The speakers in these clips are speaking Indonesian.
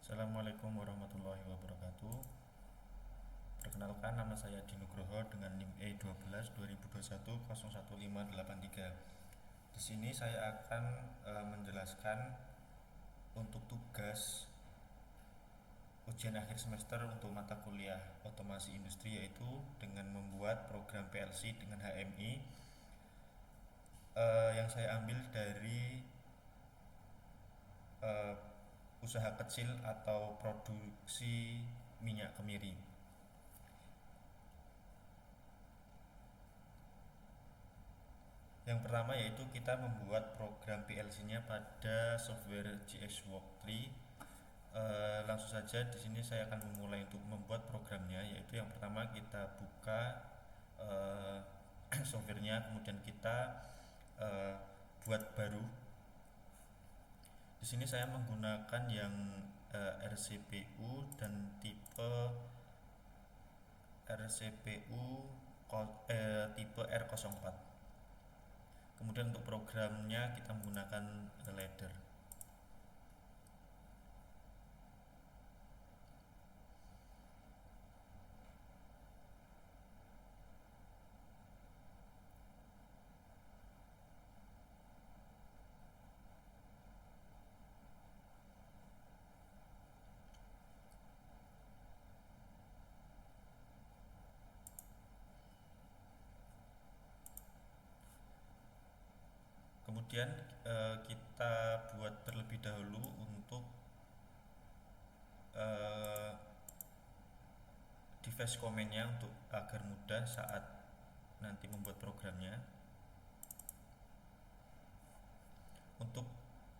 Assalamualaikum warahmatullahi wabarakatuh. Perkenalkan, nama saya Dinugroho dengan NIM E12 2021 01583. Di sini saya akan menjelaskan untuk tugas ujian akhir semester untuk mata kuliah otomasi industri, yaitu dengan membuat program PLC dengan HMI yang saya ambil dari eh, usaha kecil atau produksi minyak kemiri. Yang pertama yaitu kita membuat program PLC-nya pada software JS Work 3. Langsung saja di sini saya akan memulai untuk membuat programnya, yaitu yang pertama kita buka eh, softwarenya, kemudian kita eh, buat baru. Di sini saya menggunakan yang RCPU dan tipe RCPU tipe R04. Kemudian untuk programnya kita menggunakan ladder. Kemudian kita buat terlebih dahulu untuk eh, device komennya untuk agar mudah saat nanti membuat programnya. Untuk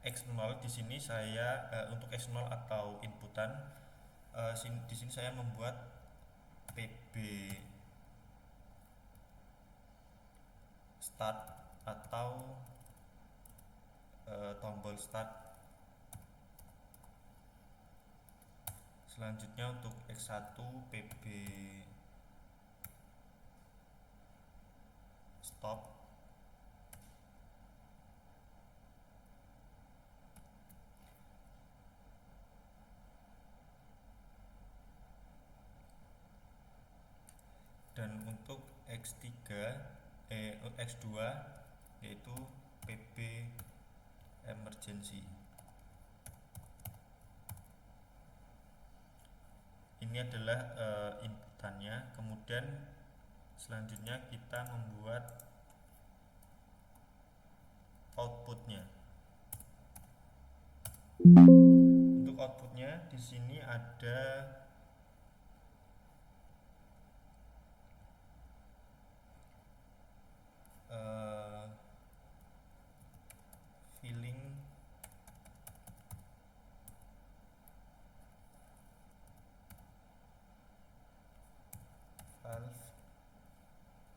X0 di sini saya untuk X0 atau inputan di sini saya membuat PB start atau tombol start. Selanjutnya untuk X1 PB stop. Dan untuk X2 yaitu PB emergency. Ini adalah inputannya. Kemudian selanjutnya kita membuat outputnya. Untuk outputnya di sini ada filling valve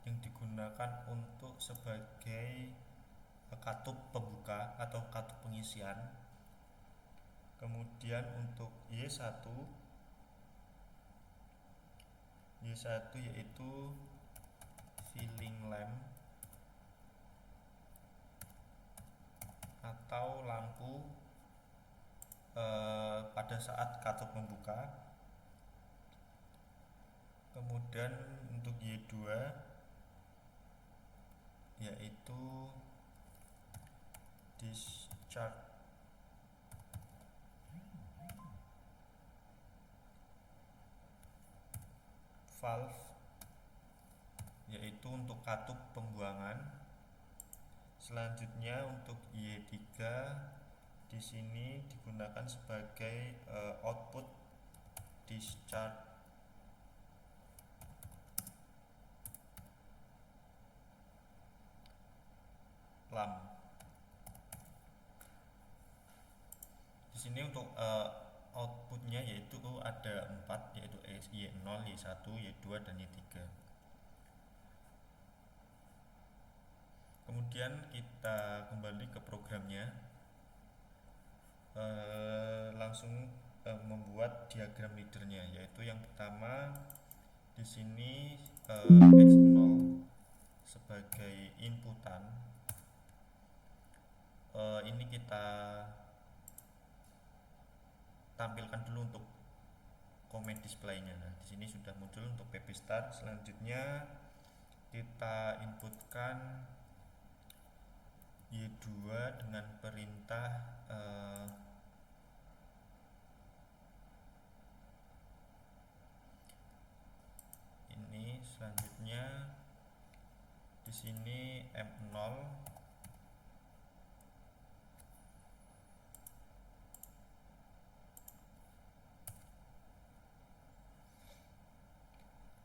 yang digunakan untuk sebagai katup pembuka atau katup pengisian. Kemudian untuk Y1 yaitu filling lamp atau lampu pada saat katup membuka. Kemudian untuk Y2 yaitu discharge valve yaitu untuk katup pembuangan. Selanjutnya untuk Y3 di sini digunakan sebagai output discharge lamp. Di sini untuk outputnya yaitu ada 4, yaitu Y0, Y1, Y2 dan Y3. Kemudian kita kembali ke programnya, langsung membuat diagram leadernya, yaitu yang pertama di sini X0 sebagai inputan. Ini kita tampilkan dulu untuk comment displaynya. Nah, di sini sudah muncul untuk PP Start. Selanjutnya kita inputkan Y2 dengan perintah ini. Selanjutnya di sini M0,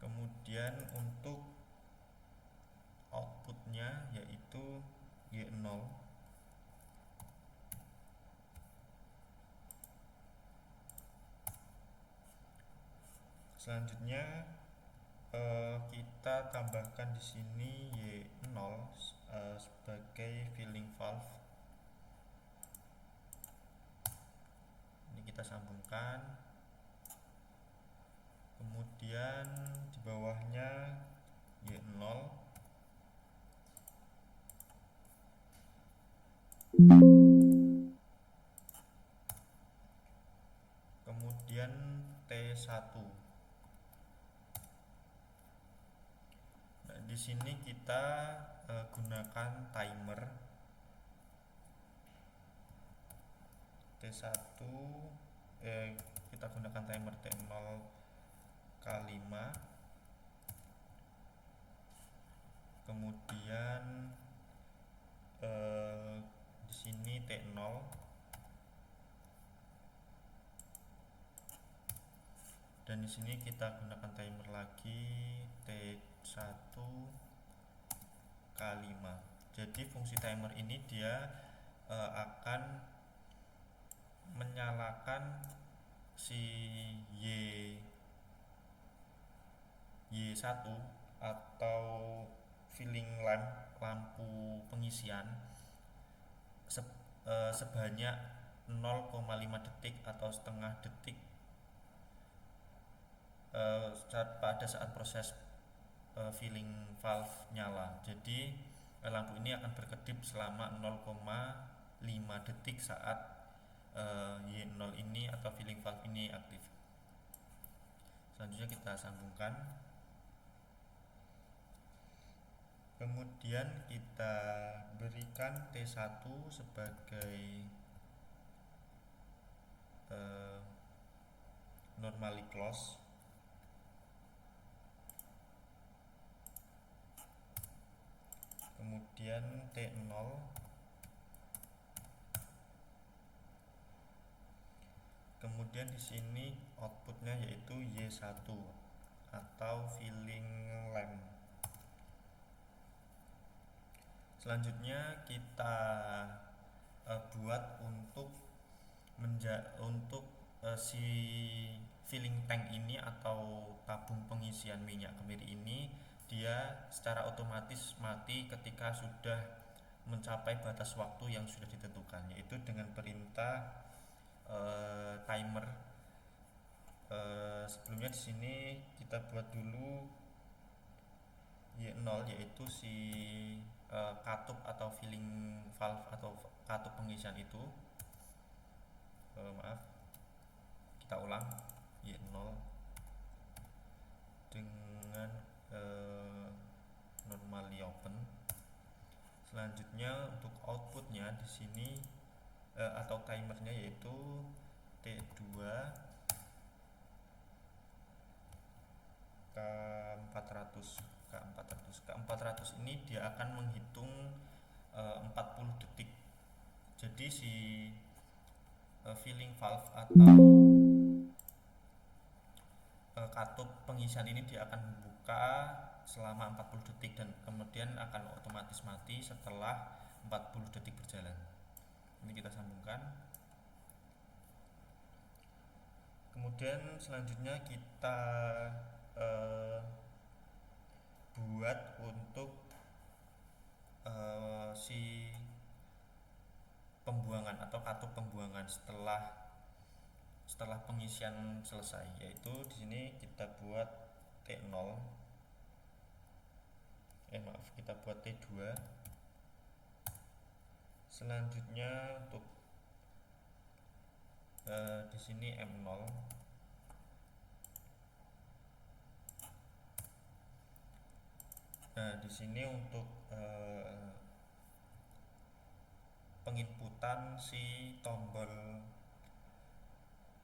kemudian untuk outputnya yaitu Y0. Selanjutnya kita tambahkan di sini Y0 sebagai filling valve. Ini kita sambungkan. Kemudian di bawahnya Y0. Kemudian T1. Nah, di sini kita gunakan timer T1, kita gunakan timer T0 K5. Kemudian di sini T0. Dan di sini kita gunakan timer lagi T1 K5. Jadi fungsi timer ini dia akan menyalakan si Y1 atau filling lamp, lampu pengisian sebanyak 0,5 detik atau setengah detik pada saat proses filling valve nyala. Jadi lampu ini akan berkedip selama 0,5 detik saat Y0 ini atau filling valve ini aktif. Selanjutnya kita sambungkan. Kemudian kita berikan T1 sebagai normally close. Kemudian T0. Kemudian di sini outputnya yaitu Y1 atau filling lamp. Selanjutnya kita buat untuk si filling tank ini atau tabung pengisian minyak kemiri ini, dia secara otomatis mati ketika sudah mencapai batas waktu yang sudah ditentukan, yaitu dengan perintah timer. Sebelumnya di sini kita buat dulu Y0, yaitu si katup atau filling valve atau katup pengisian itu. Maaf, kita ulang. Y0 dengan normally open. Selanjutnya untuk outputnya di sini atau timernya yaitu T2 K400 ini dia akan menghitung 40 detik. Jadi si filling valve atau katup pengisian ini dia akan membuka selama 40 detik dan kemudian akan otomatis mati setelah 40 detik berjalan. Ini kita sambungkan. Kemudian selanjutnya kita buat untuk si pembuangan atau katup pembuangan setelah pengisian selesai, yaitu di sini kita buat T0. Kita buat T2. Selanjutnya untuk di sini M0. Nah, di sini untuk penginputan si tombol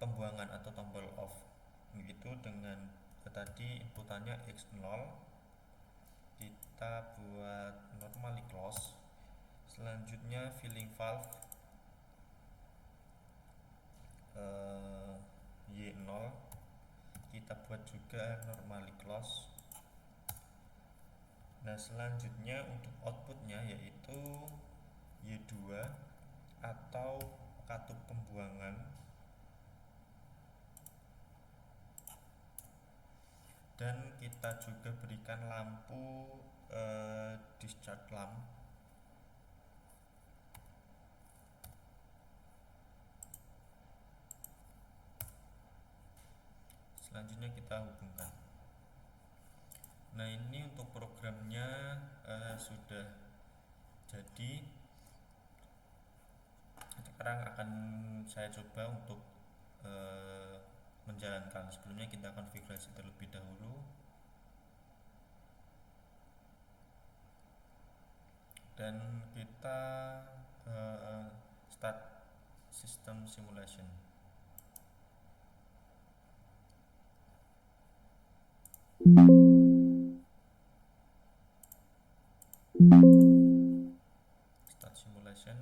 pembuangan atau tombol off begitu dengan tadi inputannya X0, kita buat normally close. Selanjutnya filling valve Y0 kita buat juga normally close. Nah, selanjutnya untuk outputnya yaitu Y2 atau katup pembuangan, dan kita juga berikan lampu discharge lamp. Selanjutnya kita hubungkan. Nah, ini untuk programnya sudah jadi. Sekarang akan saya coba untuk menjalankan. Sebelumnya kita konfigurasi terlebih dahulu dan kita start system simulation. Start simulation.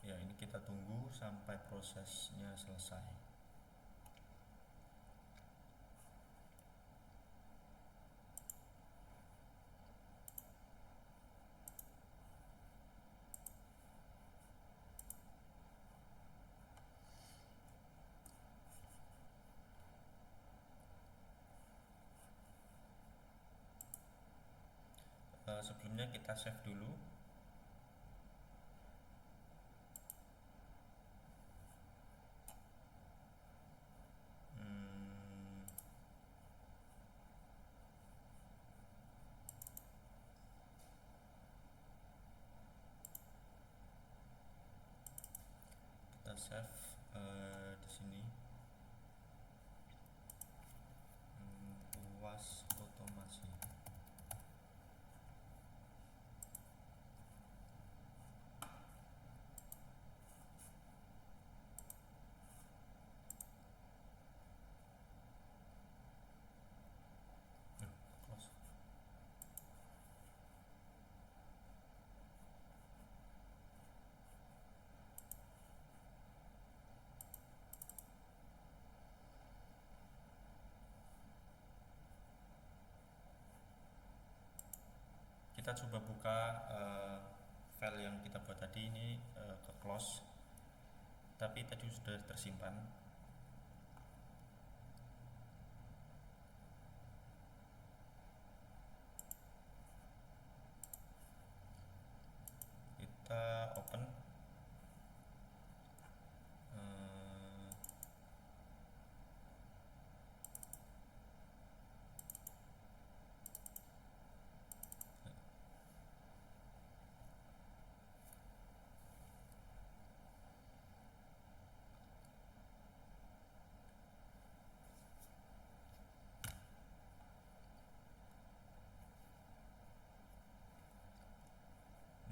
Ya, ini kita tunggu sampai prosesnya selesai. Sebelumnya kita save dulu. Kita save di sini. Puas otomasi. Close. Kita coba buka file yang kita buat tadi ini ke close, tapi tadi sudah tersimpan. Kita open.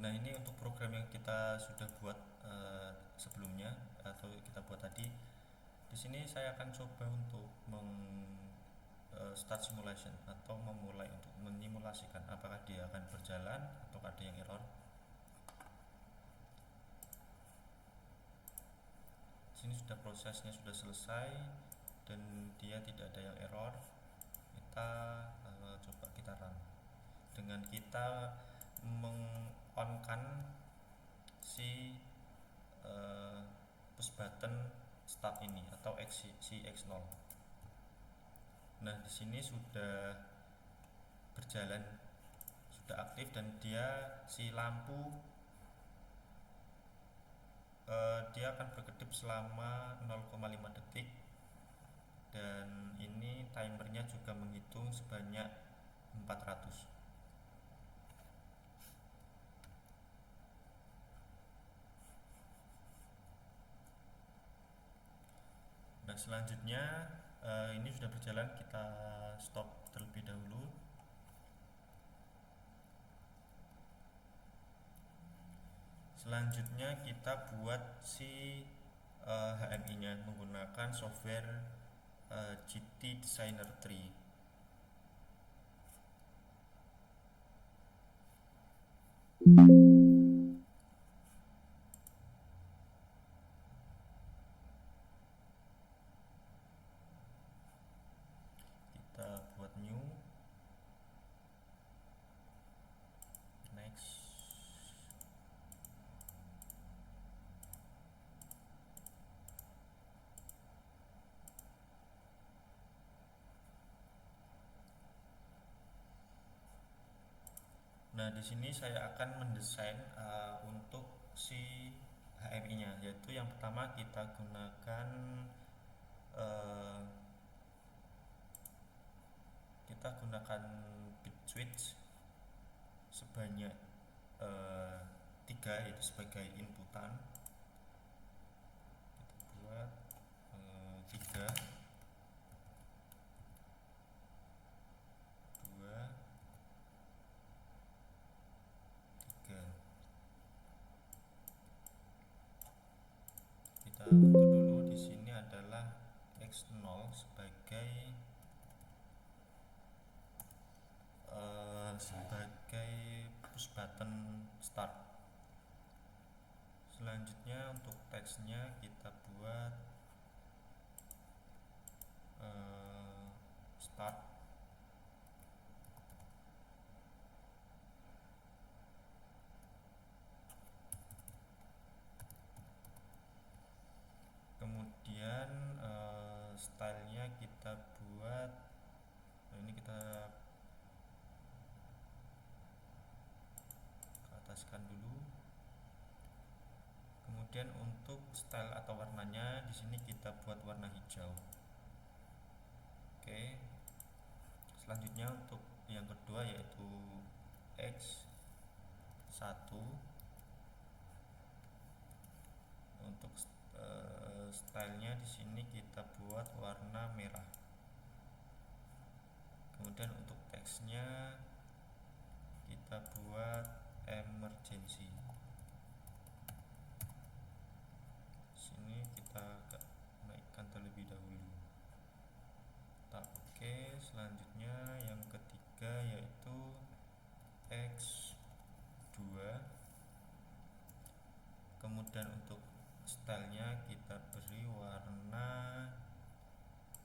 Nah, ini untuk program yang kita sudah buat sebelumnya atau kita buat tadi. Di sini saya akan coba untuk start simulation atau memulai untuk menyimulasikan apakah dia akan berjalan atau ada yang error. Sini sudah prosesnya sudah selesai dan dia tidak ada yang error. Kita coba kita run dengan kita meng-on-kan si push button start ini atau si X0. Nah, di sini sudah berjalan, sudah aktif, dan dia si lampu dia akan berkedip selama 0,5 detik, dan ini timernya juga menghitung sebanyak 400. Selanjutnya ini sudah berjalan, kita stop terlebih dahulu. Selanjutnya kita buat si HMI nya menggunakan software GT Designer 3. Kita buat new, next. Nah, di sini saya akan mendesain untuk si HMI-nya, yaitu yang pertama kita gunakan bit switch sebanyak 3, yaitu sebagai inputan. Kita buat 3, 2, 3. Kita bentuk dulu di sini adalah X0 sebagai push button start. Selanjutnya untuk teksnya kita buat start. Kemudian stylenya kita buat, ini kita ke ataskan dulu. Kemudian untuk style atau warnanya di sini kita buat warna hijau. Oke. Selanjutnya untuk yang kedua yaitu X1. Untuk stylenya di sini kita buat warna merah. Kemudian untuk teksnya kita buat emergency. Sini kita agak naikkan terlebih dahulu. Oke, selanjutnya yang ketiga yaitu X2. Kemudian untuk stylenya kita beri warna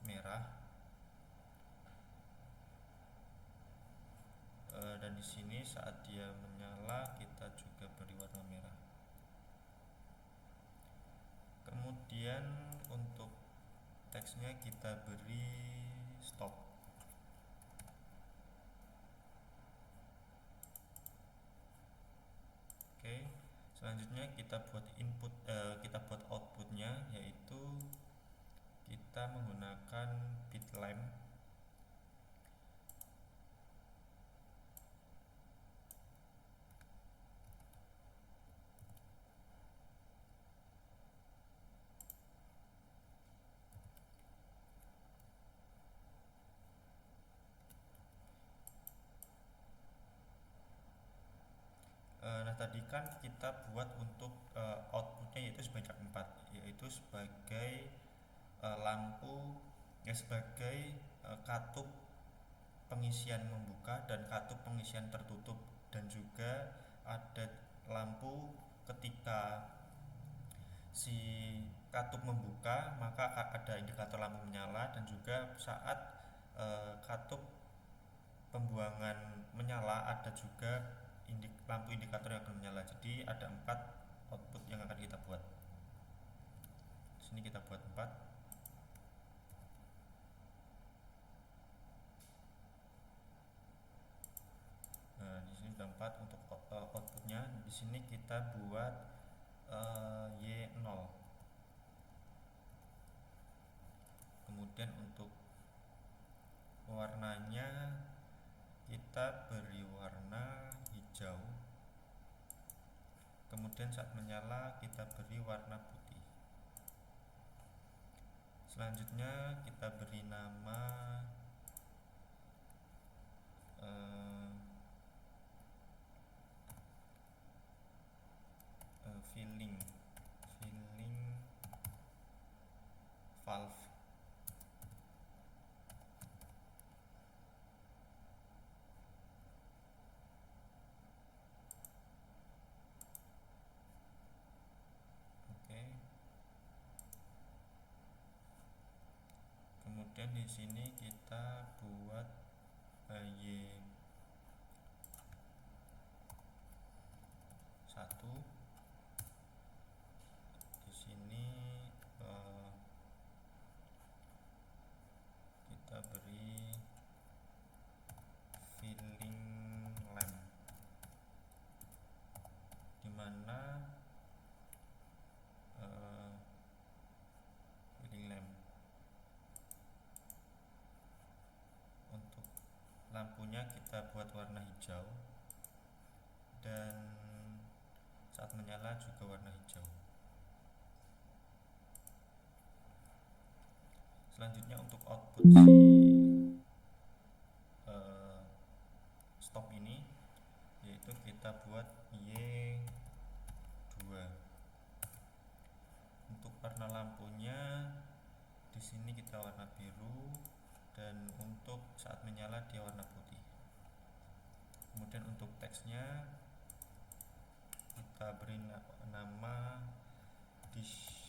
merah. Dan di sini saat dia menyala kita juga beri warna merah. Kemudian untuk teksnya kita beri stop. Oke, selanjutnya kita buat outputnya, yaitu kita menggunakan bit lamp. Nah, tadi kan kita buat untuk outputnya yaitu sebanyak 4, yaitu sebagai sebagai katup pengisian membuka dan katup pengisian tertutup, dan juga ada lampu ketika si katup membuka maka ada indikator lampu menyala, dan juga saat katup pembuangan menyala ada juga lampu indikator yang akan menyala. Jadi ada 4 output yang akan kita buat. Di sini kita buat 4. Nah, di sini sudah 4 untuk outputnya. Di sini kita buat Y0. Kemudian untuk warnanya kita beri warna hijau. Kemudian saat menyala kita beri warna putih. Selanjutnya kita beri nama filling valve. Oke. Kemudian di sini kita buat Y1. Di sini kita beri filling lamp, dimana filling lamp untuk lampunya kita buat warna hijau dan saat menyala juga warna hijau. Selanjutnya untuk output si stop ini, yaitu kita buat Y2. Untuk warna lampunya di sini kita warna biru dan untuk saat menyala dia warna putih. Kemudian untuk teksnya kita beri nama discharge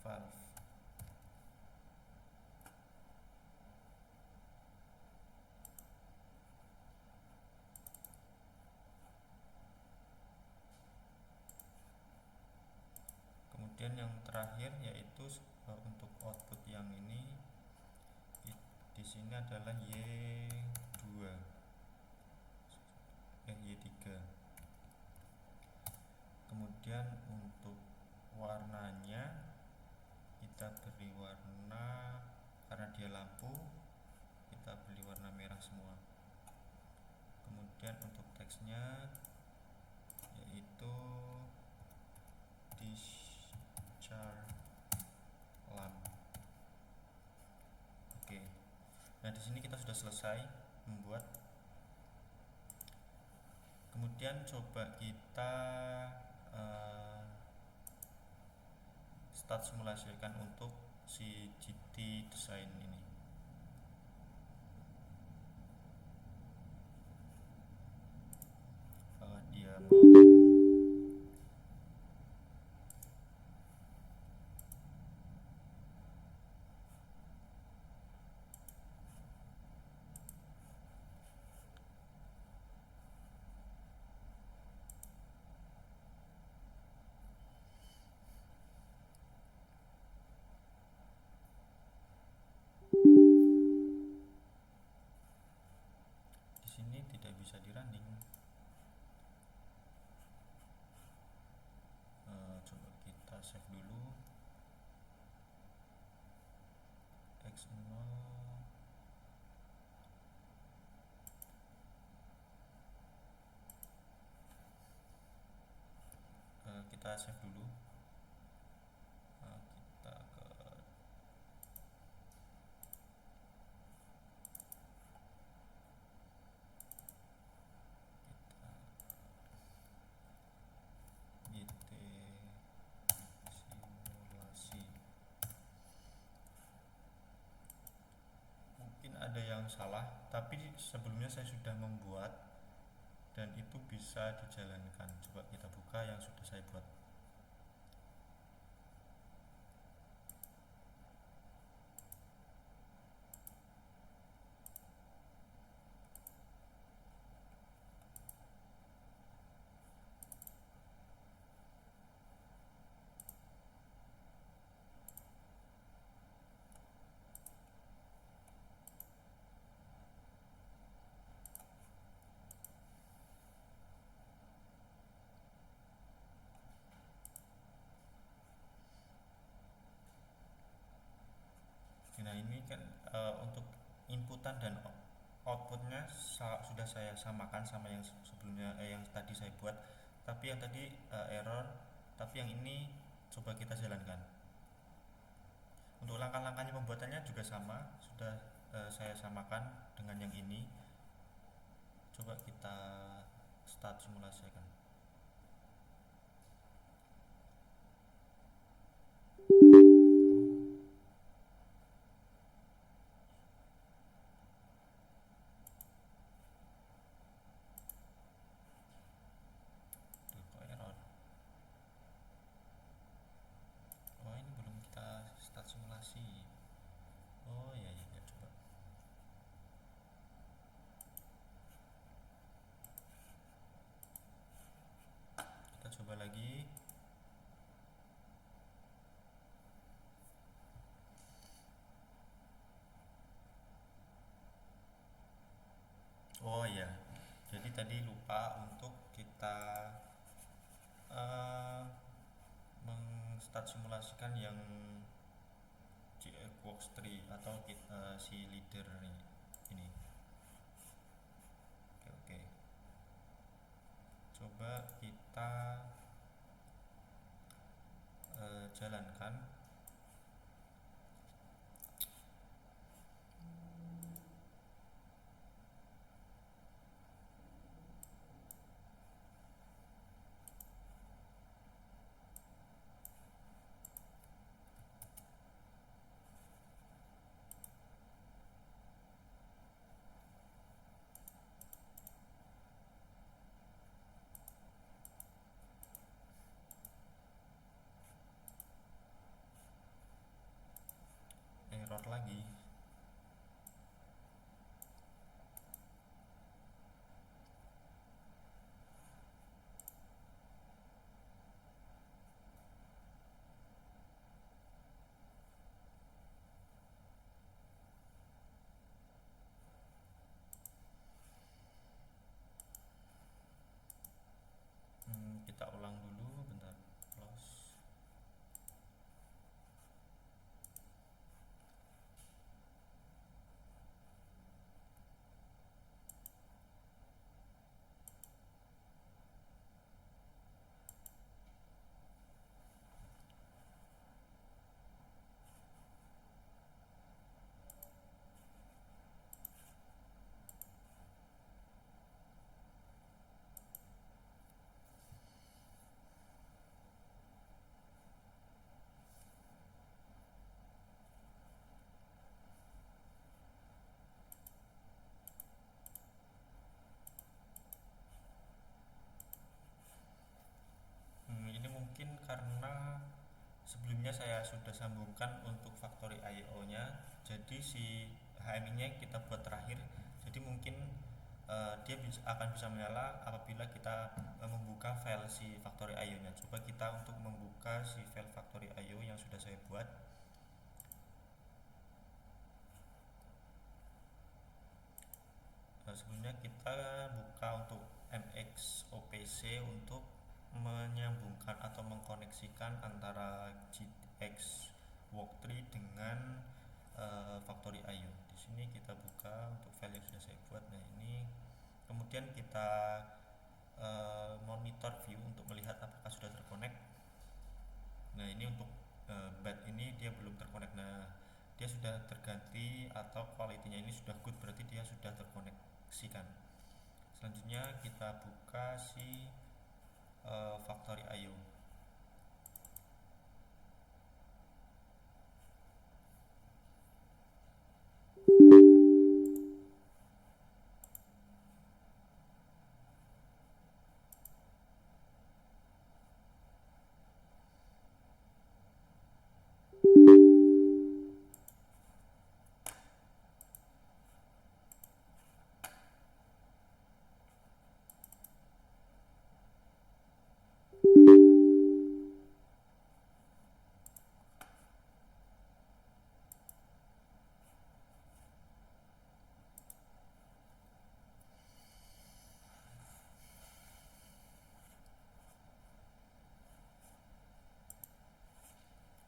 valve. Kemudian yang terakhir yaitu untuk output yang ini di sini adalah Y2 Y3. Kemudian untuk warnanya kita beri warna, karena dia lampu kita beri warna merah semua. Kemudian untuk teksnya yaitu discharge lamp. Oke. Nah, di sini kita sudah selesai membuat. Kemudian coba kita start simulasikan untuk si GT design ini. Dia mau di sini tidak bisa di running. Coba kita save dulu. X0 kita save dulu. Kita ke GT simulasi. Mungkin ada yang salah, tapi sebelumnya saya sudah membuat dan itu bisa dijalankan. Coba kita buka yang sudah saya buat. Nah, ini kan untuk inputan dan outputnya sudah saya samakan sama yang sebelumnya, yang tadi saya buat, tapi yang tadi error, tapi yang ini coba kita jalankan. Untuk langkah-langkahnya pembuatannya juga sama, sudah saya samakan dengan yang ini. Coba kita start simulasikan. Tuh, kok error? Oh, ini belum kita start simulasi. Oh ya, ya, ya, coba. Kita coba lagi. Oh ya, jadi tadi lupa untuk kita eh mengstart simulasikan yang GXWorks 3 atau si leader ini. Oke, oke. Coba kita jalankan. Error lagi. Kita ulang dulu, bentar. Close. Ini mungkin karena sebelumnya saya sudah sambungkan untuk factory IO-nya, jadi si HMI-nya kita buat terakhir. Jadi mungkin dia akan bisa menyala apabila kita membuka file si factory IO-nya. Coba kita untuk membuka si file factory IO yang sudah saya buat. Sebelumnya kita buka untuk MXOPC untuk menyambungkan atau mengkoneksikan antara GXWorks 3 dengan factory IO. Di sini kita buka untuk file yang sudah saya buat. Nah, ini kemudian kita monitor view untuk melihat apakah sudah terkonek. Nah, ini untuk bed ini dia belum terkonek. Nah, dia sudah terganti atau quality-nya ini sudah good, berarti dia sudah terkoneksikan. Selanjutnya kita buka si factory IO.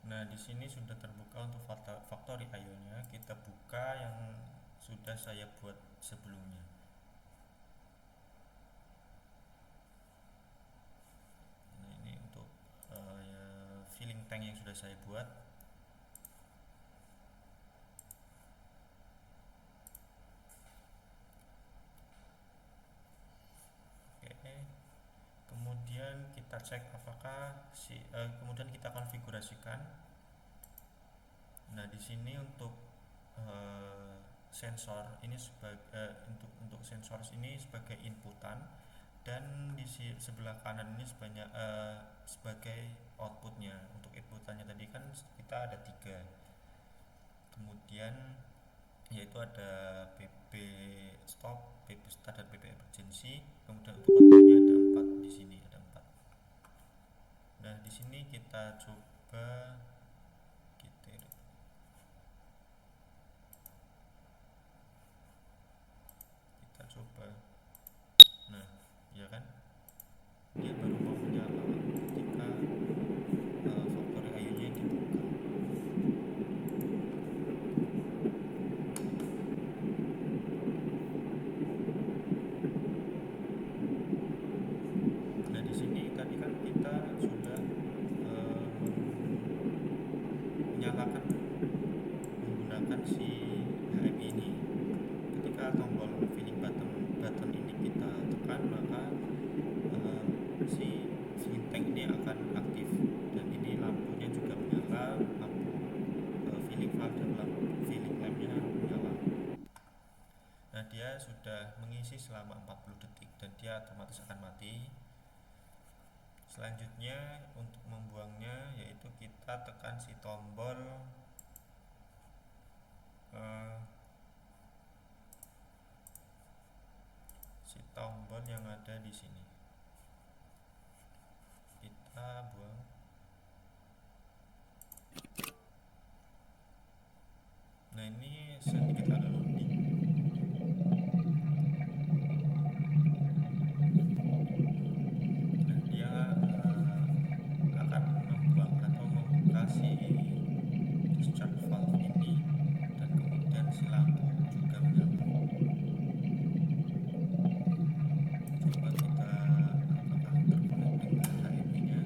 Nah, di sini sudah terbuka untuk factory IO-nya. Kita buka yang sudah sudah saya buat sebelumnya. Nah, ini untuk ya, filling tank yang sudah saya buat. Oke, kemudian kita cek apakah kemudian kita konfigurasikan. Nah, di sini untuk sensor ini untuk sensor ini sebagai inputan, dan di sebelah kanan ini sebagai outputnya. Untuk inputannya tadi kan kita ada 3, kemudian yaitu ada PP stop, PP start, dan PP emergency. Kemudian untuk outputnya ada 4, di sini ada 4. Nah, di sini kita coba nah, ya kan, dia baru mau menyala ketika faktor IO-nya dibuka. Nah, di sini tadi kan kita sudah menyalakan menggunakan si HMI ini. Ketika tombol filling button ini kita tekan, maka si filling tank ini akan aktif, dan ini lampunya juga menyala, lampu filling valve dan lampu filling lampnya menyala. Nah, dia sudah mengisi selama 40 detik dan dia otomatis akan mati. Selanjutnya untuk membuangnya yaitu kita tekan si tombol yang ada di sini. Kita buang. Nah, ini sedikit agak loading. Nah, dia akan membuang atau membuka si discharge valve ini, dan kemudian si lampu juga menyala. Coba kita apakah terkonek dengan HMI-nya.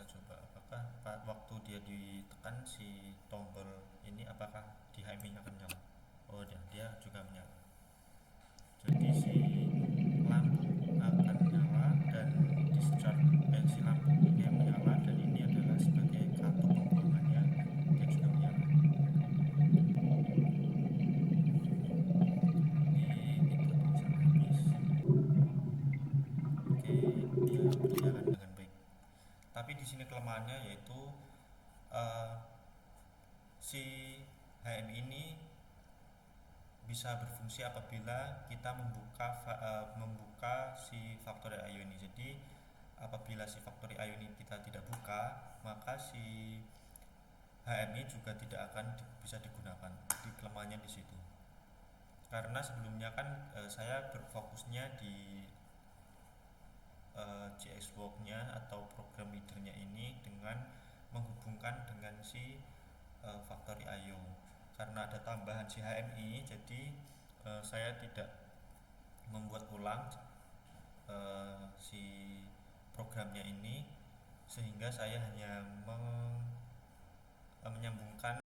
Coba apakah waktu dia ditekan si tombol ini, apakah di HMI akan nyala. Oh, dia juga menyala. Jadi si lampu akan nyala dan si lampu ini yang menyala, dan ini adalah sebagai katup pembuangannya, dia juga menyala. Ini kita pasang habis. Oke, dia berjalan dengan baik. Tapi di sini kelemahannya yaitu si HMI ini bisa berfungsi apabila kita membuka si factory IO ini. Jadi apabila si factory IO ini kita tidak buka, maka si HMI juga tidak akan bisa digunakan. Di kelemahannya di situ. Karena sebelumnya kan saya berfokusnya di JXWorks-nya atau program reader-nya ini dengan menghubungkan dengan si factory IO. Karena ada tambahan si HMI, jadi saya tidak membuat ulang si programnya ini, sehingga saya hanya menyambungkan